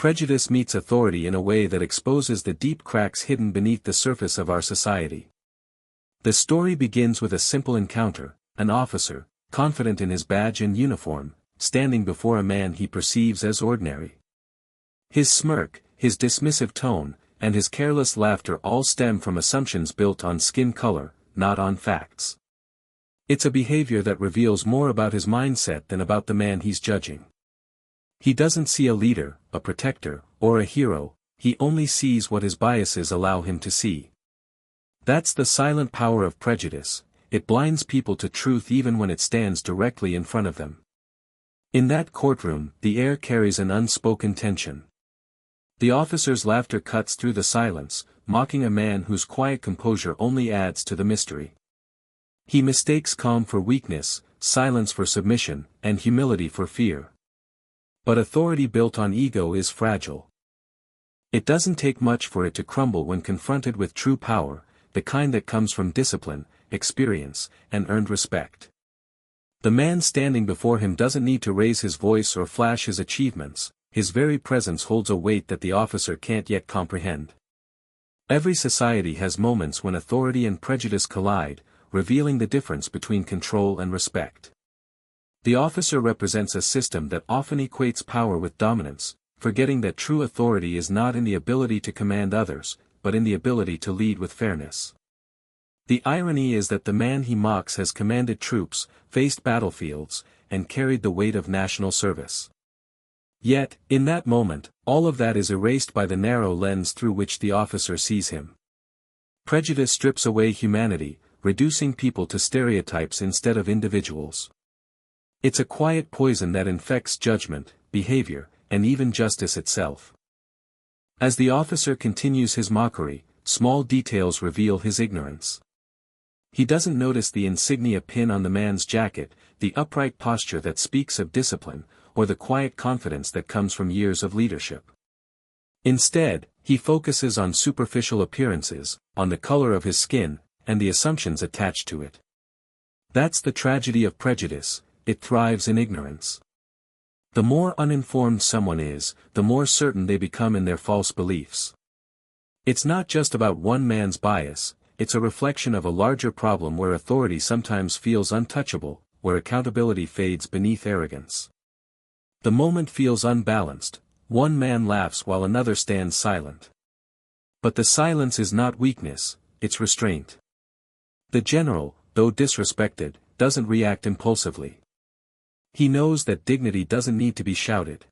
Prejudice meets authority in a way that exposes the deep cracks hidden beneath the surface of our society. The story begins with a simple encounter: an officer, confident in his badge and uniform, standing before a man he perceives as ordinary. His smirk, his dismissive tone, and his careless laughter all stem from assumptions built on skin color, not on facts. It's a behavior that reveals more about his mindset than about the man he's judging. He doesn't see a leader, a protector, or a hero, he only sees what his biases allow him to see. That's the silent power of prejudice. It blinds people to truth even when it stands directly in front of them. In that courtroom, the air carries an unspoken tension. The officer's laughter cuts through the silence, mocking a man whose quiet composure only adds to the mystery. He mistakes calm for weakness, silence for submission, and humility for fear. But authority built on ego is fragile. It doesn't take much for it to crumble when confronted with true power, the kind that comes from discipline, experience, and earned respect. The man standing before him doesn't need to raise his voice or flash his achievements, his very presence holds a weight that the officer can't yet comprehend. Every society has moments when authority and prejudice collide, revealing the difference between control and respect. The officer represents a system that often equates power with dominance, forgetting that true authority is not in the ability to command others, but in the ability to lead with fairness. The irony is that the man he mocks has commanded troops, faced battlefields, and carried the weight of national service. Yet, in that moment, all of that is erased by the narrow lens through which the officer sees him. Prejudice strips away humanity, reducing people to stereotypes instead of individuals. It's a quiet poison that infects judgment, behavior, and even justice itself. As the officer continues his mockery, small details reveal his ignorance. He doesn't notice the insignia pin on the man's jacket, the upright posture that speaks of discipline, or the quiet confidence that comes from years of leadership. Instead, he focuses on superficial appearances, on the color of his skin, and the assumptions attached to it. That's the tragedy of prejudice. It thrives in ignorance. The more uninformed someone is, the more certain they become in their false beliefs. It's not just about one man's bias, it's a reflection of a larger problem where authority sometimes feels untouchable, where accountability fades beneath arrogance. The moment feels unbalanced, one man laughs while another stands silent. But the silence is not weakness, it's restraint. The general, though disrespected, doesn't react impulsively. He knows that dignity doesn't need to be shouted.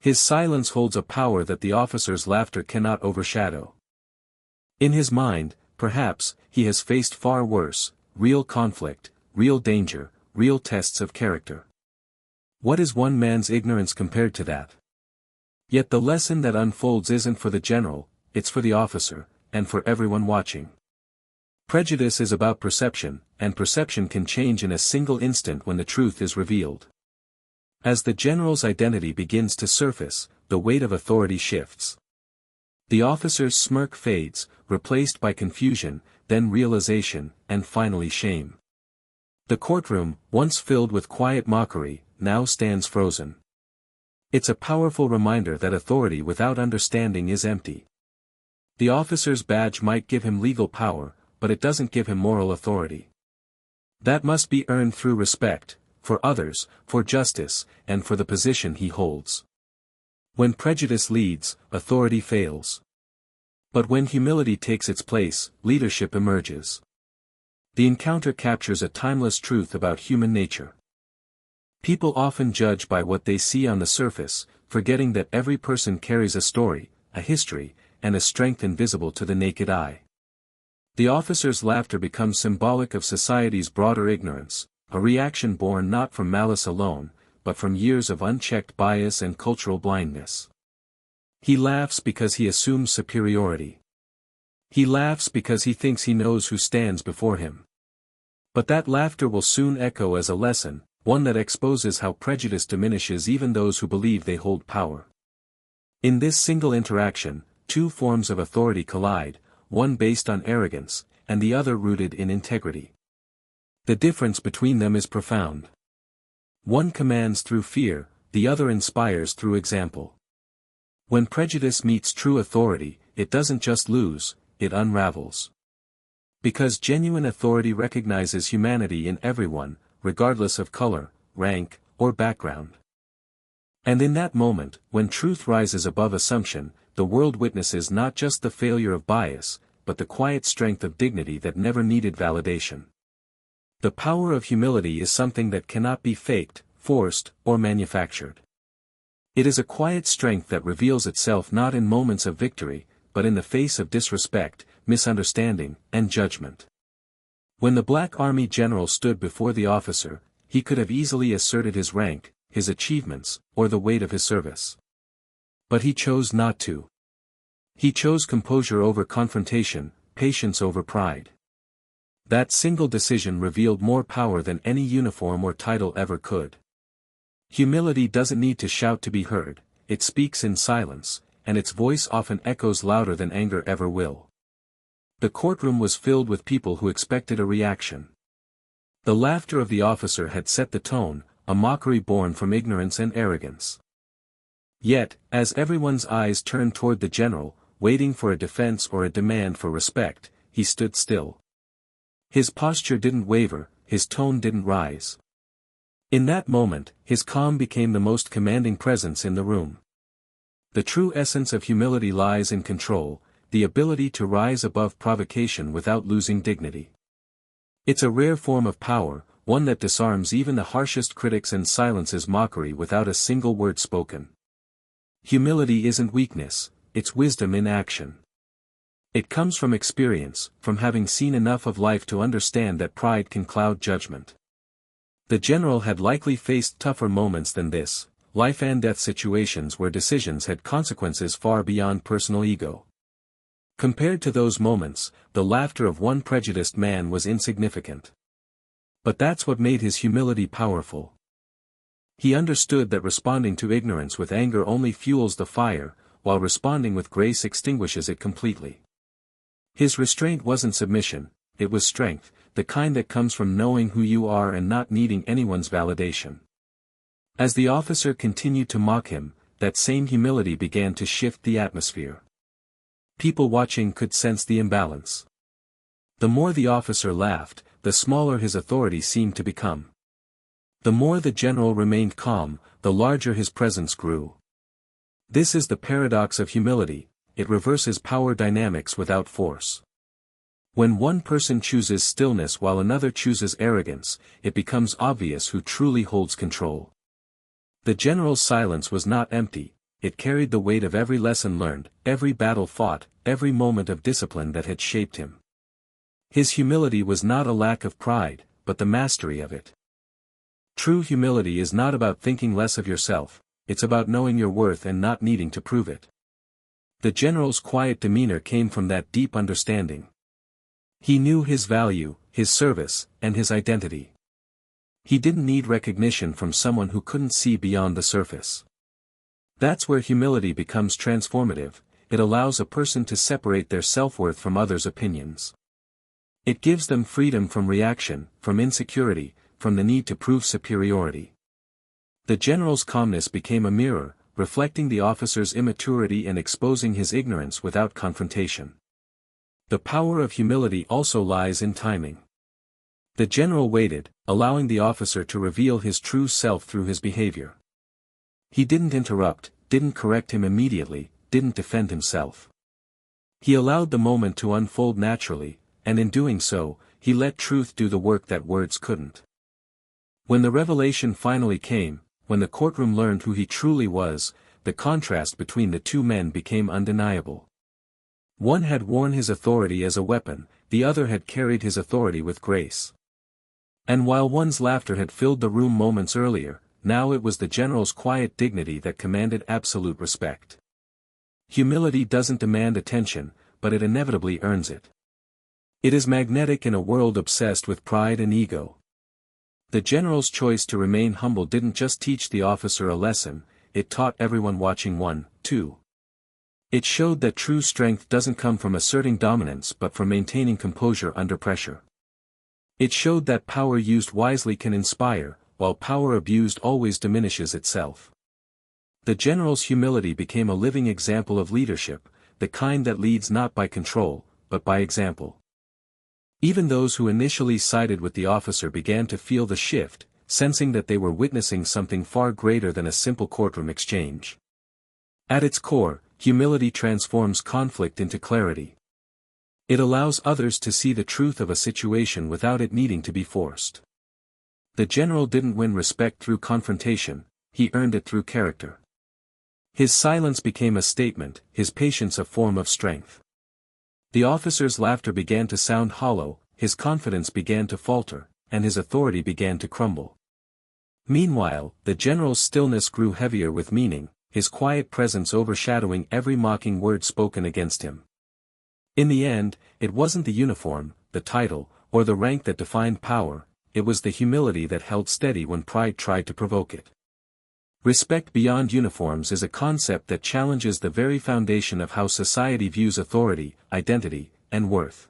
His silence holds a power that the officer's laughter cannot overshadow. In his mind, perhaps, he has faced far worse, real conflict, real danger, real tests of character. What is one man's ignorance compared to that? Yet the lesson that unfolds isn't for the general, it's for the officer, and for everyone watching. Prejudice is about perception, and perception can change in a single instant when the truth is revealed. As the general's identity begins to surface, the weight of authority shifts. The officer's smirk fades, replaced by confusion, then realization, and finally shame. The courtroom, once filled with quiet mockery, now stands frozen. It's a powerful reminder that authority without understanding is empty. The officer's badge might give him legal power, but it doesn't give him moral authority. That must be earned through respect, for others, for justice, and for the position he holds. When prejudice leads, authority fails. But when humility takes its place, leadership emerges. The encounter captures a timeless truth about human nature. People often judge by what they see on the surface, forgetting that every person carries a story, a history, and a strength invisible to the naked eye. The officer's laughter becomes symbolic of society's broader ignorance, a reaction born not from malice alone, but from years of unchecked bias and cultural blindness. He laughs because he assumes superiority. He laughs because he thinks he knows who stands before him. But that laughter will soon echo as a lesson, one that exposes how prejudice diminishes even those who believe they hold power. In this single interaction, two forms of authority collide, one based on arrogance, and the other rooted in integrity. The difference between them is profound. One commands through fear, the other inspires through example. When prejudice meets true authority, it doesn't just lose, it unravels. Because genuine authority recognizes humanity in everyone, regardless of color, rank, or background. And in that moment, when truth rises above assumption, the world witnesses not just the failure of bias, but the quiet strength of dignity that never needed validation. The power of humility is something that cannot be faked, forced, or manufactured. It is a quiet strength that reveals itself not in moments of victory, but in the face of disrespect, misunderstanding, and judgment. When the Black Army general stood before the officer, he could have easily asserted his rank, his achievements, or the weight of his service. But he chose not to. He chose composure over confrontation, patience over pride. That single decision revealed more power than any uniform or title ever could. Humility doesn't need to shout to be heard, it speaks in silence, and its voice often echoes louder than anger ever will. The courtroom was filled with people who expected a reaction. The laughter of the officer had set the tone, a mockery born from ignorance and arrogance. Yet, as everyone's eyes turned toward the general, waiting for a defense or a demand for respect, he stood still. His posture didn't waver, his tone didn't rise. In that moment, his calm became the most commanding presence in the room. The true essence of humility lies in control, the ability to rise above provocation without losing dignity. It's a rare form of power, one that disarms even the harshest critics and silences mockery without a single word spoken. Humility isn't weakness, it's wisdom in action. It comes from experience, from having seen enough of life to understand that pride can cloud judgment. The general had likely faced tougher moments than this, life and death situations where decisions had consequences far beyond personal ego. Compared to those moments, the laughter of one prejudiced man was insignificant. But that's what made his humility powerful. He understood that responding to ignorance with anger only fuels the fire, while responding with grace extinguishes it completely. His restraint wasn't submission, it was strength, the kind that comes from knowing who you are and not needing anyone's validation. As the officer continued to mock him, that same humility began to shift the atmosphere. People watching could sense the imbalance. The more the officer laughed, the smaller his authority seemed to become. The more the general remained calm, the larger his presence grew. This is the paradox of humility, it reverses power dynamics without force. When one person chooses stillness while another chooses arrogance, it becomes obvious who truly holds control. The general's silence was not empty, it carried the weight of every lesson learned, every battle fought, every moment of discipline that had shaped him. His humility was not a lack of pride, but the mastery of it. True humility is not about thinking less of yourself, it's about knowing your worth and not needing to prove it. The general's quiet demeanor came from that deep understanding. He knew his value, his service, and his identity. He didn't need recognition from someone who couldn't see beyond the surface. That's where humility becomes transformative, it allows a person to separate their self-worth from others' opinions. It gives them freedom from reaction, from insecurity, from the need to prove superiority. The general's calmness became a mirror, reflecting the officer's immaturity and exposing his ignorance without confrontation. The power of humility also lies in timing. The general waited, allowing the officer to reveal his true self through his behavior. He didn't interrupt, didn't correct him immediately, didn't defend himself. He allowed the moment to unfold naturally, and in doing so, he let truth do the work that words couldn't. When the revelation finally came, when the courtroom learned who he truly was, the contrast between the two men became undeniable. One had worn his authority as a weapon, the other had carried his authority with grace. And while one's laughter had filled the room moments earlier, now it was the general's quiet dignity that commanded absolute respect. Humility doesn't demand attention, but it inevitably earns it. It is magnetic in a world obsessed with pride and ego. The general's choice to remain humble didn't just teach the officer a lesson, it taught everyone watching one, too. It showed that true strength doesn't come from asserting dominance but from maintaining composure under pressure. It showed that power used wisely can inspire, while power abused always diminishes itself. The general's humility became a living example of leadership, the kind that leads not by control, but by example. Even those who initially sided with the officer began to feel the shift, sensing that they were witnessing something far greater than a simple courtroom exchange. At its core, humility transforms conflict into clarity. It allows others to see the truth of a situation without it needing to be forced. The general didn't win respect through confrontation, he earned it through character. His silence became a statement, his patience a form of strength. The officer's laughter began to sound hollow, his confidence began to falter, and his authority began to crumble. Meanwhile, the general's stillness grew heavier with meaning, his quiet presence overshadowing every mocking word spoken against him. In the end, it wasn't the uniform, the title, or the rank that defined power, it was the humility that held steady when pride tried to provoke it. Respect beyond uniforms is a concept that challenges the very foundation of how society views authority, identity, and worth.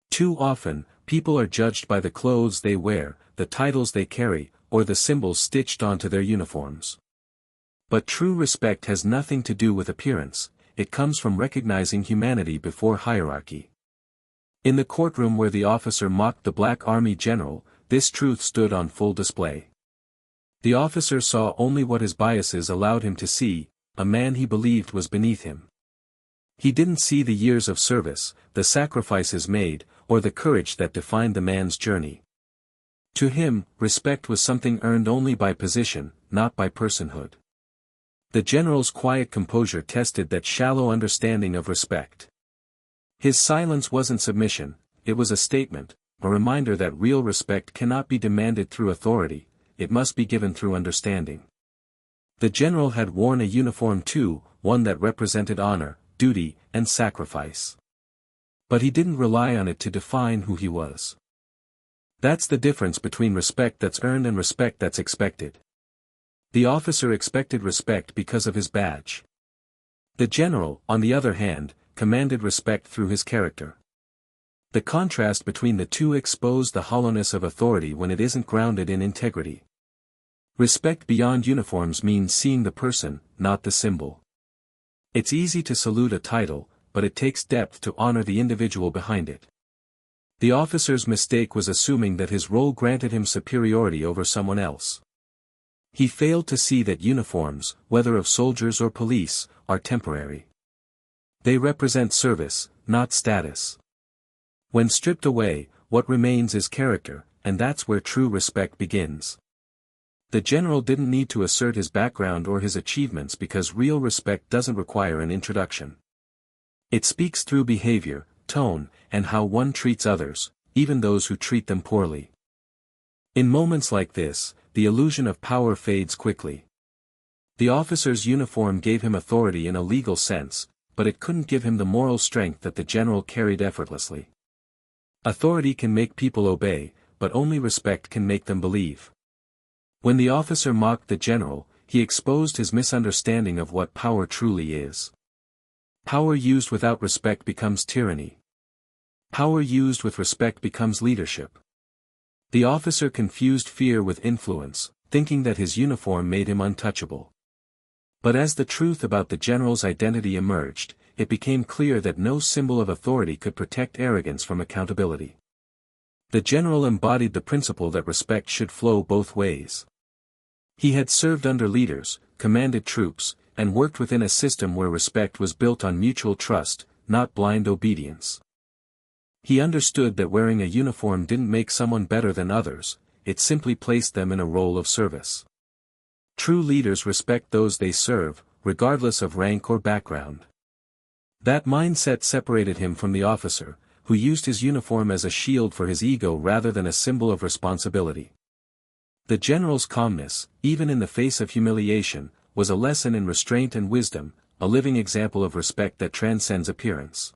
Too often, people are judged by the clothes they wear, the titles they carry, or the symbols stitched onto their uniforms. But true respect has nothing to do with appearance, it comes from recognizing humanity before hierarchy. In the courtroom where the officer mocked the Black Army general, this truth stood on full display. The officer saw only what his biases allowed him to see, a man he believed was beneath him. He didn't see the years of service, the sacrifices made, or the courage that defined the man's journey. To him, respect was something earned only by position, not by personhood. The general's quiet composure tested that shallow understanding of respect. His silence wasn't submission, it was a statement, a reminder that real respect cannot be demanded through authority, it must be given through understanding. The general had worn a uniform too, one that represented honor, duty, and sacrifice. But he didn't rely on it to define who he was. That's the difference between respect that's earned and respect that's expected. The officer expected respect because of his badge. The general, on the other hand, commanded respect through his character. The contrast between the two exposed the hollowness of authority when it isn't grounded in integrity. Respect beyond uniforms means seeing the person, not the symbol. It's easy to salute a title, but it takes depth to honor the individual behind it. The officer's mistake was assuming that his role granted him superiority over someone else. He failed to see that uniforms, whether of soldiers or police, are temporary. They represent service, not status. When stripped away, what remains is character, and that's where true respect begins. The general didn't need to assert his background or his achievements because real respect doesn't require an introduction. It speaks through behavior, tone, and how one treats others, even those who treat them poorly. In moments like this, the illusion of power fades quickly. The officer's uniform gave him authority in a legal sense, but it couldn't give him the moral strength that the general carried effortlessly. Authority can make people obey, but only respect can make them believe. When the officer mocked the general, he exposed his misunderstanding of what power truly is. Power used without respect becomes tyranny. Power used with respect becomes leadership. The officer confused fear with influence, thinking that his uniform made him untouchable. But as the truth about the general's identity emerged, it became clear that no symbol of authority could protect arrogance from accountability. The general embodied the principle that respect should flow both ways. He had served under leaders, commanded troops, and worked within a system where respect was built on mutual trust, not blind obedience. He understood that wearing a uniform didn't make someone better than others, it simply placed them in a role of service. True leaders respect those they serve, regardless of rank or background. That mindset separated him from the officer, who used his uniform as a shield for his ego rather than a symbol of responsibility. The general's calmness, even in the face of humiliation, was a lesson in restraint and wisdom, a living example of respect that transcends appearance.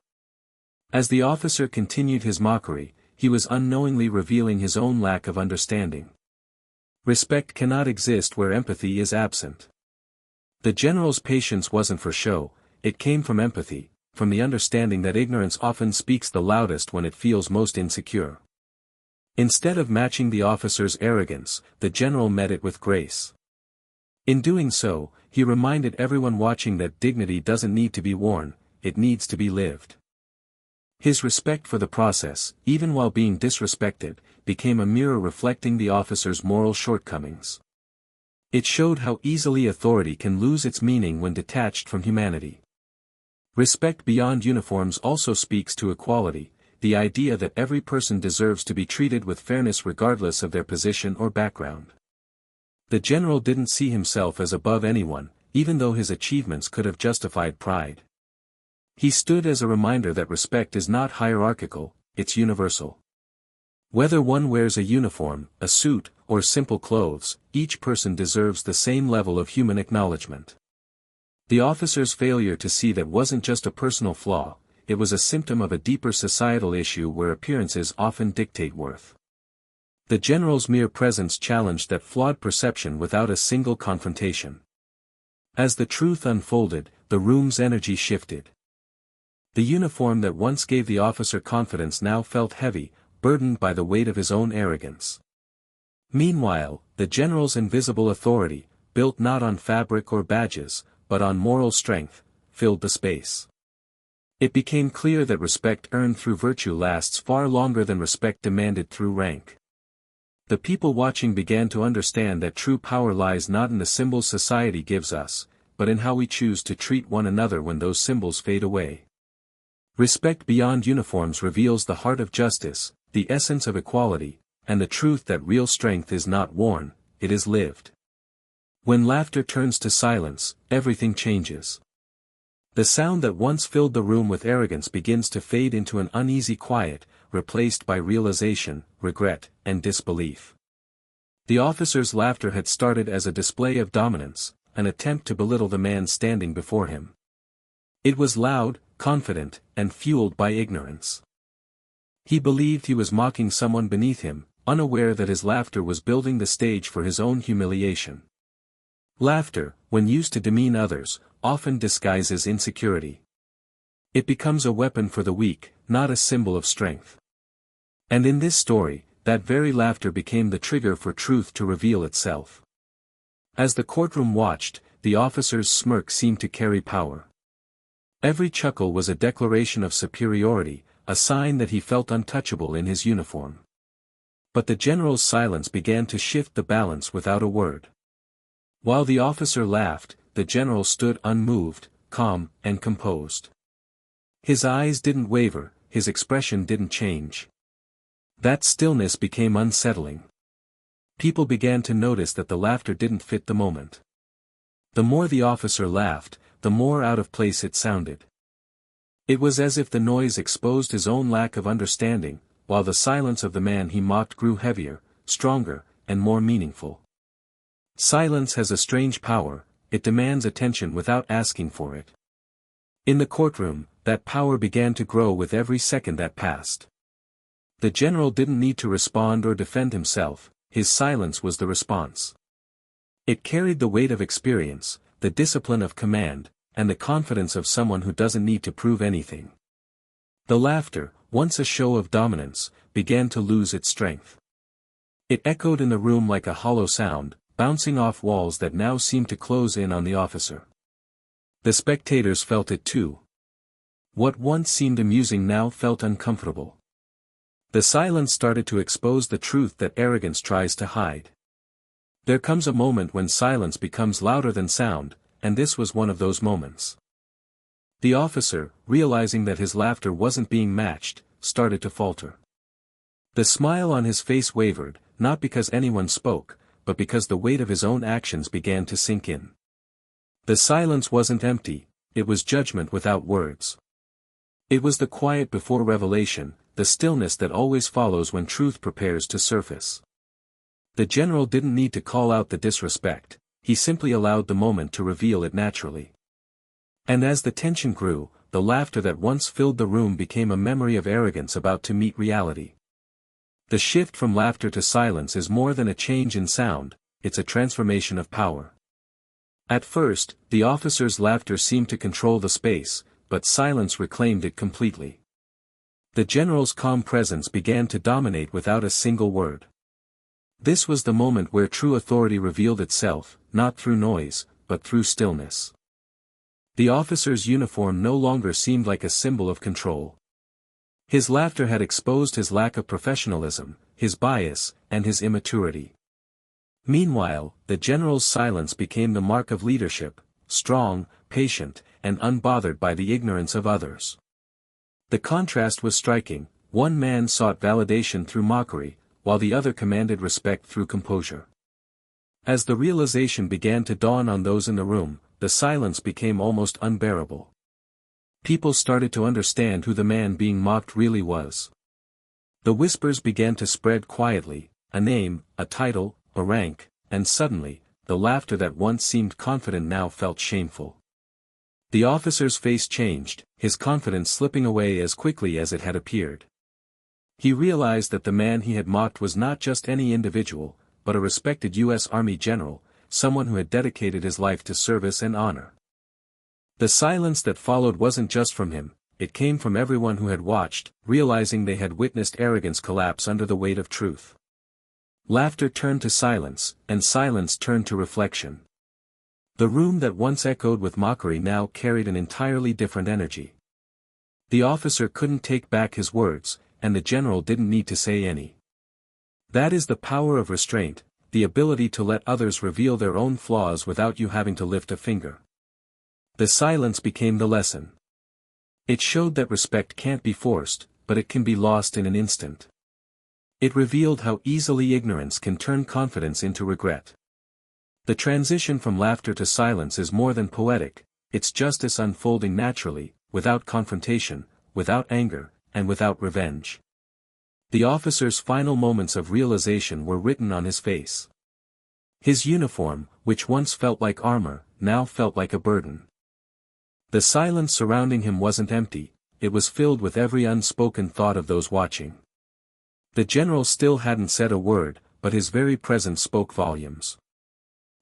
As the officer continued his mockery, he was unknowingly revealing his own lack of understanding. Respect cannot exist where empathy is absent. The general's patience wasn't for show, it came from empathy, from the understanding that ignorance often speaks the loudest when it feels most insecure. Instead of matching the officer's arrogance, the general met it with grace. In doing so, He reminded everyone watching that dignity doesn't need to be worn, it needs to be lived. His respect for the process, even while being disrespected, became a mirror reflecting the officer's moral shortcomings. It showed how easily authority can lose its meaning when detached from humanity. Respect beyond uniforms also speaks to equality, the idea that every person deserves to be treated with fairness regardless of their position or background. The general didn't see himself as above anyone, even though his achievements could have justified pride. He stood as a reminder that respect is not hierarchical, it's universal. Whether one wears a uniform, a suit, or simple clothes, each person deserves the same level of human acknowledgement. The officer's failure to see that wasn't just a personal flaw, it was a symptom of a deeper societal issue where appearances often dictate worth. The general's mere presence challenged that flawed perception without a single confrontation. As the truth unfolded, the room's energy shifted. The uniform that once gave the officer confidence now felt heavy, burdened by the weight of his own arrogance. Meanwhile, the general's invisible authority, built not on fabric or badges, but on moral strength, filled the space. It became clear that respect earned through virtue lasts far longer than respect demanded through rank. The people watching began to understand that true power lies not in the symbols society gives us, but in how we choose to treat one another when those symbols fade away. Respect beyond uniforms reveals the heart of justice, the essence of equality, and the truth that real strength is not worn, it is lived. When laughter turns to silence, everything changes. The sound that once filled the room with arrogance begins to fade into an uneasy quiet, replaced by realization, regret, and disbelief. The officer's laughter had started as a display of dominance, an attempt to belittle the man standing before him. It was loud, confident, and fueled by ignorance. He believed he was mocking someone beneath him, unaware that his laughter was building the stage for his own humiliation. Laughter, when used to demean others, often disguises insecurity. It becomes a weapon for the weak, not a symbol of strength. And in this story, that very laughter became the trigger for truth to reveal itself. As the courtroom watched, the officer's smirk seemed to carry power. Every chuckle was a declaration of superiority, a sign that he felt untouchable in his uniform. But the general's silence began to shift the balance without a word. While the officer laughed, the general stood unmoved, calm, and composed. His eyes didn't waver, his expression didn't change. That stillness became unsettling. People began to notice that the laughter didn't fit the moment. The more the officer laughed, the more out of place it sounded. It was as if the noise exposed his own lack of understanding, while the silence of the man he mocked grew heavier, stronger, and more meaningful. Silence has a strange power, it demands attention without asking for it. In the courtroom, that power began to grow with every second that passed. The general didn't need to respond or defend himself, his silence was the response. It carried the weight of experience, the discipline of command, and the confidence of someone who doesn't need to prove anything. The laughter, once a show of dominance, began to lose its strength. It echoed in the room like a hollow sound, bouncing off walls that now seemed to close in on the officer. The spectators felt it too. What once seemed amusing now felt uncomfortable. The silence started to expose the truth that arrogance tries to hide. There comes a moment when silence becomes louder than sound, and this was one of those moments. The officer, realizing that his laughter wasn't being matched, started to falter. The smile on his face wavered, not because anyone spoke, but because the weight of his own actions began to sink in. The silence wasn't empty, it was judgment without words. It was the quiet before revelation, the stillness that always follows when truth prepares to surface. The general didn't need to call out the disrespect, he simply allowed the moment to reveal it naturally. And as the tension grew, the laughter that once filled the room became a memory of arrogance about to meet reality. The shift from laughter to silence is more than a change in sound, it's a transformation of power. At first, the officer's laughter seemed to control the space, but silence reclaimed it completely. The general's calm presence began to dominate without a single word. This was the moment where true authority revealed itself, not through noise, but through stillness. The officer's uniform no longer seemed like a symbol of control. His laughter had exposed his lack of professionalism, his bias, and his immaturity. Meanwhile, the general's silence became the mark of leadership, strong, patient, and unbothered by the ignorance of others. The contrast was striking. One man sought validation through mockery, while the other commanded respect through composure. As the realization began to dawn on those in the room, the silence became almost unbearable. People started to understand who the man being mocked really was. The whispers began to spread quietly, a name, a title, a rank, and suddenly, the laughter that once seemed confident now felt shameful. The officer's face changed, his confidence slipping away as quickly as it had appeared. He realized that the man he had mocked was not just any individual, but a respected U.S. Army general, someone who had dedicated his life to service and honor. The silence that followed wasn't just from him, it came from everyone who had watched, realizing they had witnessed arrogance collapse under the weight of truth. Laughter turned to silence, and silence turned to reflection. The room that once echoed with mockery now carried an entirely different energy. The officer couldn't take back his words, and the general didn't need to say any. That is the power of restraint, the ability to let others reveal their own flaws without you having to lift a finger. The silence became the lesson. It showed that respect can't be forced, but it can be lost in an instant. It revealed how easily ignorance can turn confidence into regret. The transition from laughter to silence is more than poetic, it's justice unfolding naturally, without confrontation, without anger, and without revenge. The officer's final moments of realization were written on his face. His uniform, which once felt like armor, now felt like a burden. The silence surrounding him wasn't empty, it was filled with every unspoken thought of those watching. The general still hadn't said a word, but his very presence spoke volumes.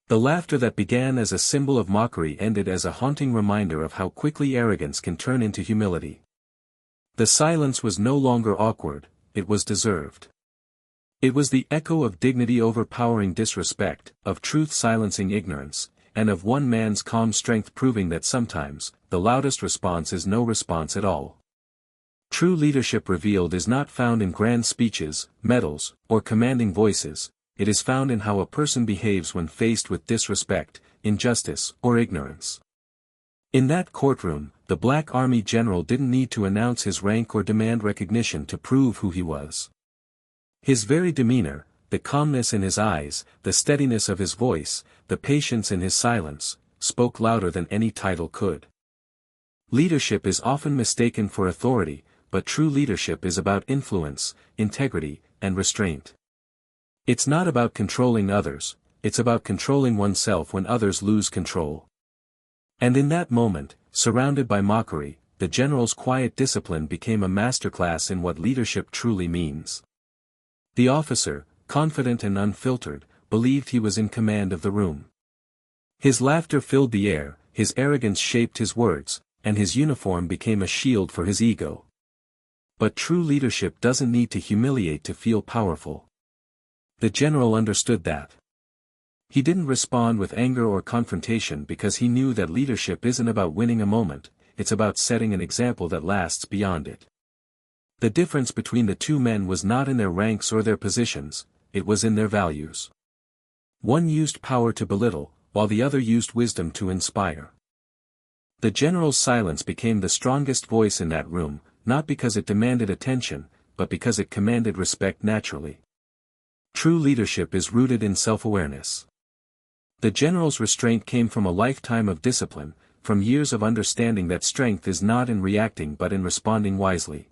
The laughter that began as a symbol of mockery ended as a haunting reminder of how quickly arrogance can turn into humility. The silence was no longer awkward, it was deserved. It was the echo of dignity overpowering disrespect, of truth silencing ignorance, and of one man's calm strength proving that sometimes, the loudest response is no response at all. True leadership revealed is not found in grand speeches, medals, or commanding voices, it is found in how a person behaves when faced with disrespect, injustice, or ignorance. In that courtroom, the Black Army general didn't need to announce his rank or demand recognition to prove who he was. His very demeanor, the calmness in his eyes, the steadiness of his voice, the patience in his silence, spoke louder than any title could. Leadership is often mistaken for authority, but true leadership is about influence, integrity, and restraint. It's not about controlling others, it's about controlling oneself when others lose control. And in that moment, surrounded by mockery, the general's quiet discipline became a masterclass in what leadership truly means. The officer, confident and unfiltered, believed he was in command of the room. His laughter filled the air, his arrogance shaped his words, and his uniform became a shield for his ego. But true leadership doesn't need to humiliate to feel powerful. The general understood that. He didn't respond with anger or confrontation because he knew that leadership isn't about winning a moment, it's about setting an example that lasts beyond it. The difference between the two men was not in their ranks or their positions, it was in their values. One used power to belittle, while the other used wisdom to inspire. The general's silence became the strongest voice in that room, not because it demanded attention, but because it commanded respect naturally. True leadership is rooted in self-awareness. The general's restraint came from a lifetime of discipline, from years of understanding that strength is not in reacting but in responding wisely.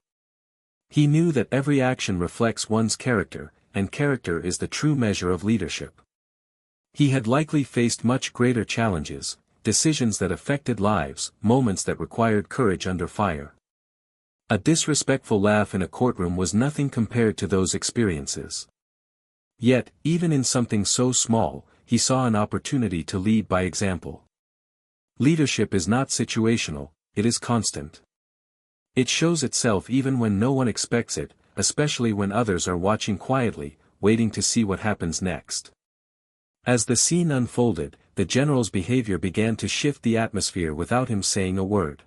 He knew that every action reflects one's character, and character is the true measure of leadership. He had likely faced much greater challenges, decisions that affected lives, moments that required courage under fire. A disrespectful laugh in a courtroom was nothing compared to those experiences. Yet, even in something so small, he saw an opportunity to lead by example. Leadership is not situational, it is constant. It shows itself even when no one expects it, especially when others are watching quietly, waiting to see what happens next. As the scene unfolded, the general's behavior began to shift the atmosphere without him saying a word.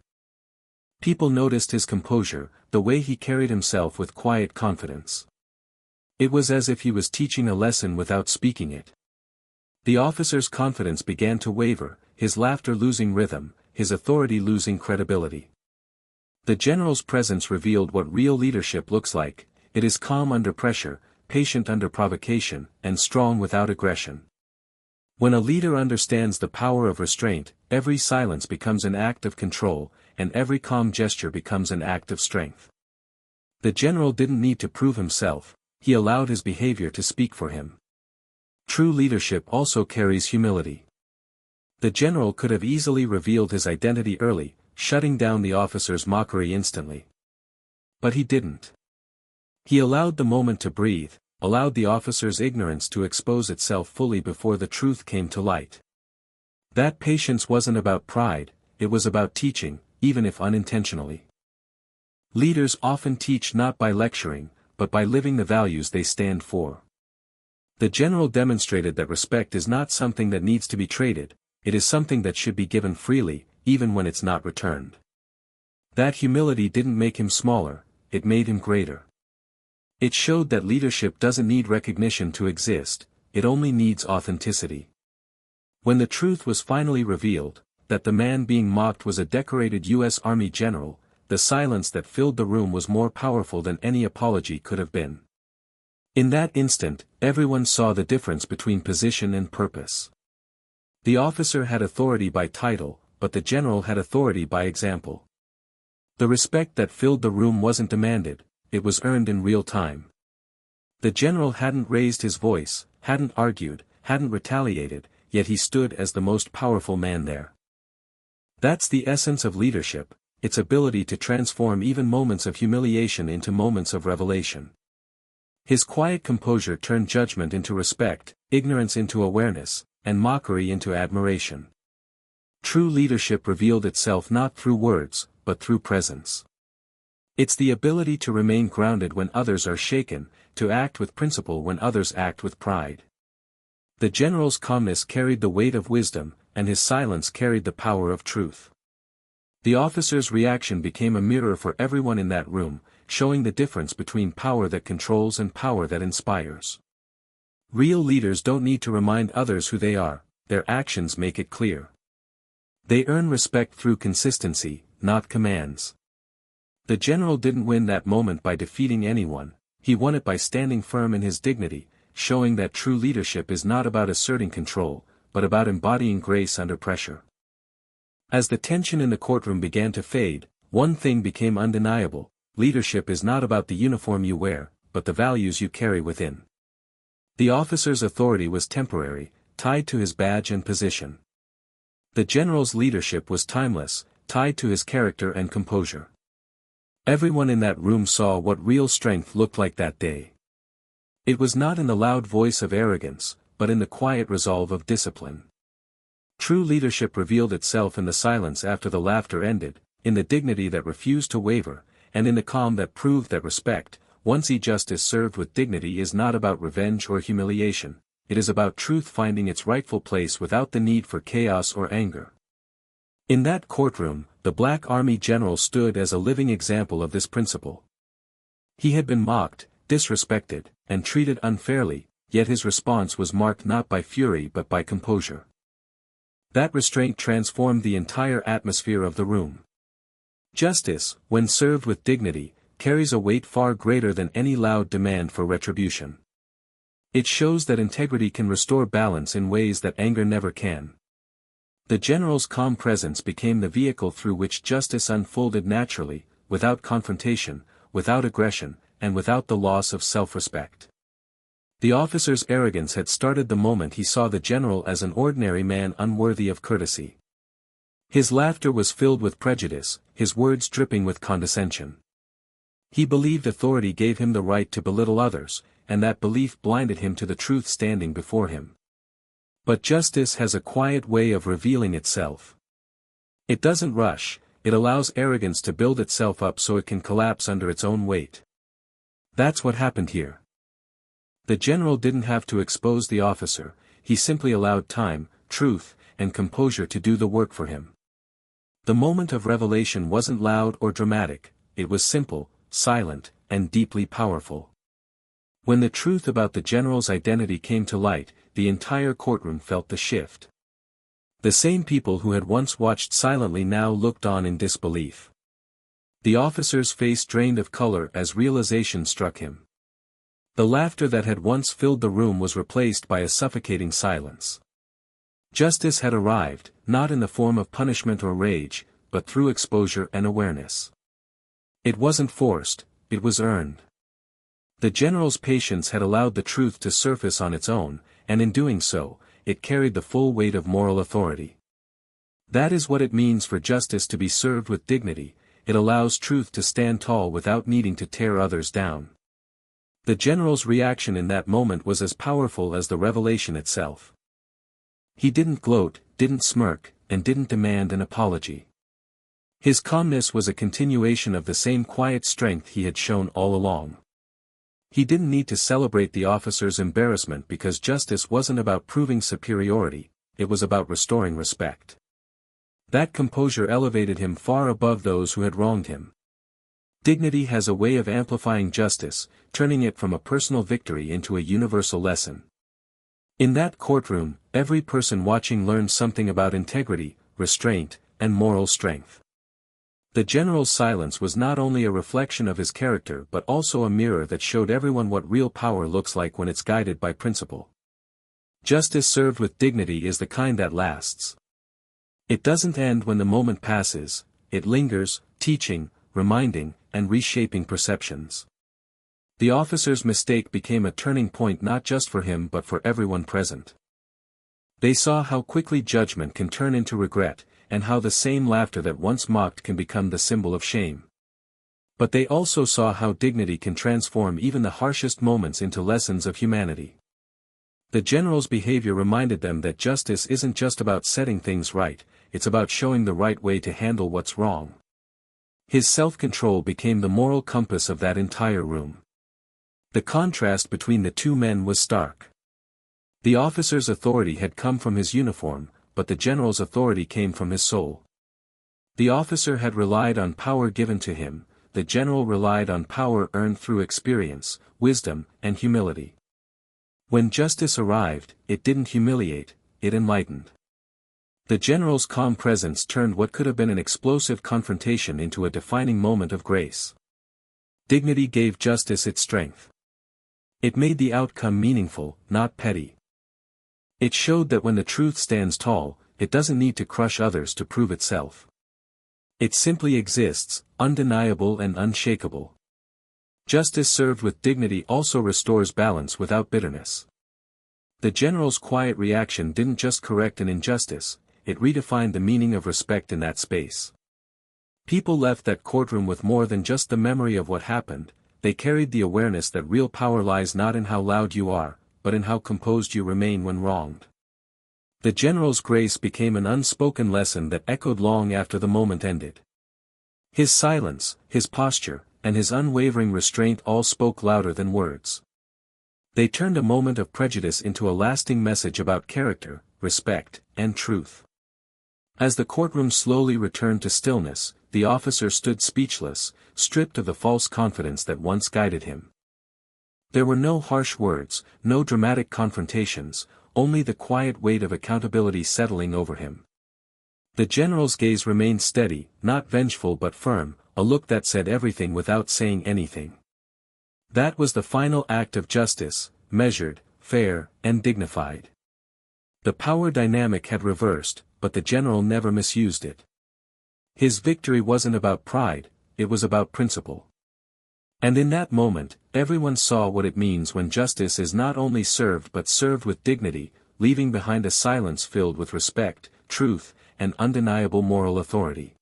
People noticed his composure, the way he carried himself with quiet confidence. It was as if he was teaching a lesson without speaking it. The officer's confidence began to waver, his laughter losing rhythm, his authority losing credibility. The general's presence revealed what real leadership looks like. It is calm under pressure, patient under provocation, and strong without aggression. When a leader understands the power of restraint, every silence becomes an act of control, and every calm gesture becomes an act of strength. The general didn't need to prove himself, he allowed his behavior to speak for him. True leadership also carries humility. The general could have easily revealed his identity early, shutting down the officer's mockery instantly. But he didn't. He allowed the moment to breathe, allowed the officer's ignorance to expose itself fully before the truth came to light. That patience wasn't about pride, it was about teaching, even if unintentionally. Leaders often teach not by lecturing, but by living the values they stand for. The general demonstrated that respect is not something that needs to be traded, it is something that should be given freely, even when it's not returned. That humility didn't make him smaller, it made him greater. It showed that leadership doesn't need recognition to exist, it only needs authenticity. When the truth was finally revealed, that the man being mocked was a decorated U.S. Army general, the silence that filled the room was more powerful than any apology could have been. In that instant, everyone saw the difference between position and purpose. The officer had authority by title, but the general had authority by example. The respect that filled the room wasn't demanded, it was earned in real time. The general hadn't raised his voice, hadn't argued, hadn't retaliated, yet he stood as the most powerful man there. That's the essence of leadership, its ability to transform even moments of humiliation into moments of revelation. His quiet composure turned judgment into respect, ignorance into awareness, and mockery into admiration. True leadership revealed itself not through words, but through presence. It's the ability to remain grounded when others are shaken, to act with principle when others act with pride. The general's calmness carried the weight of wisdom, and his silence carried the power of truth. The officer's reaction became a mirror for everyone in that room, showing the difference between power that controls and power that inspires. Real leaders don't need to remind others who they are, their actions make it clear. They earn respect through consistency, not commands. The general didn't win that moment by defeating anyone, he won it by standing firm in his dignity, showing that true leadership is not about asserting control, but about embodying grace under pressure. As the tension in the courtroom began to fade, one thing became undeniable: leadership is not about the uniform you wear, but the values you carry within. The officer's authority was temporary, tied to his badge and position. The general's leadership was timeless, tied to his character and composure. Everyone in that room saw what real strength looked like that day. It was not in the loud voice of arrogance, but in the quiet resolve of discipline. True leadership revealed itself in the silence after the laughter ended, in the dignity that refused to waver, and in the calm that proved that respect, once justice served with dignity, is not about revenge or humiliation, it is about truth finding its rightful place without the need for chaos or anger. In that courtroom, the Black Army general stood as a living example of this principle. He had been mocked, disrespected, and treated unfairly, yet his response was marked not by fury but by composure. That restraint transformed the entire atmosphere of the room. Justice, when served with dignity, carries a weight far greater than any loud demand for retribution. It shows that integrity can restore balance in ways that anger never can. The general's calm presence became the vehicle through which justice unfolded naturally, without confrontation, without aggression, and without the loss of self-respect. The officer's arrogance had started the moment he saw the general as an ordinary man unworthy of courtesy. His laughter was filled with prejudice, his words dripping with condescension. He believed authority gave him the right to belittle others, and that belief blinded him to the truth standing before him. But justice has a quiet way of revealing itself. It doesn't rush, it allows arrogance to build itself up so it can collapse under its own weight. That's what happened here. The general didn't have to expose the officer, he simply allowed time, truth, and composure to do the work for him. The moment of revelation wasn't loud or dramatic, it was simple, silent, and deeply powerful. When the truth about the general's identity came to light, the entire courtroom felt the shift. The same people who had once watched silently now looked on in disbelief. The officer's face drained of color as realization struck him. The laughter that had once filled the room was replaced by a suffocating silence. Justice had arrived, not in the form of punishment or rage, but through exposure and awareness. It wasn't forced, it was earned. The general's patience had allowed the truth to surface on its own, and in doing so, it carried the full weight of moral authority. That is what it means for justice to be served with dignity. It allows truth to stand tall without needing to tear others down. The general's reaction in that moment was as powerful as the revelation itself. He didn't gloat, didn't smirk, and didn't demand an apology. His calmness was a continuation of the same quiet strength he had shown all along. He didn't need to celebrate the officer's embarrassment because justice wasn't about proving superiority, it was about restoring respect. That composure elevated him far above those who had wronged him. Dignity has a way of amplifying justice, turning it from a personal victory into a universal lesson. In that courtroom, every person watching learned something about integrity, restraint, and moral strength. The general's silence was not only a reflection of his character but also a mirror that showed everyone what real power looks like when it's guided by principle. Justice served with dignity is the kind that lasts. It doesn't end when the moment passes, it lingers, teaching, reminding, and reshaping perceptions. The officer's mistake became a turning point not just for him but for everyone present. They saw how quickly judgment can turn into regret, and how the same laughter that once mocked can become the symbol of shame. But they also saw how dignity can transform even the harshest moments into lessons of humanity. The general's behavior reminded them that justice isn't just about setting things right, it's about showing the right way to handle what's wrong. His self-control became the moral compass of that entire room. The contrast between the two men was stark. The officer's authority had come from his uniform, but the general's authority came from his soul. The officer had relied on power given to him, the general relied on power earned through experience, wisdom, and humility. When justice arrived, it didn't humiliate, it enlightened. The general's calm presence turned what could have been an explosive confrontation into a defining moment of grace. Dignity gave justice its strength. It made the outcome meaningful, not petty. It showed that when the truth stands tall, it doesn't need to crush others to prove itself. It simply exists, undeniable and unshakable. Justice served with dignity also restores balance without bitterness. The general's quiet reaction didn't just correct an injustice, it redefined the meaning of respect in that space. People left that courtroom with more than just the memory of what happened, they carried the awareness that real power lies not in how loud you are, but in how composed you remain when wronged. The general's grace became an unspoken lesson that echoed long after the moment ended. His silence, his posture, and his unwavering restraint all spoke louder than words. They turned a moment of prejudice into a lasting message about character, respect, and truth. As the courtroom slowly returned to stillness, the officer stood speechless, stripped of the false confidence that once guided him. There were no harsh words, no dramatic confrontations, only the quiet weight of accountability settling over him. The general's gaze remained steady, not vengeful but firm, a look that said everything without saying anything. That was the final act of justice, measured, fair, and dignified. The power dynamic had reversed, but the general never misused it. His victory wasn't about pride, it was about principle. And in that moment, everyone saw what it means when justice is not only served but served with dignity, leaving behind a silence filled with respect, truth, and undeniable moral authority.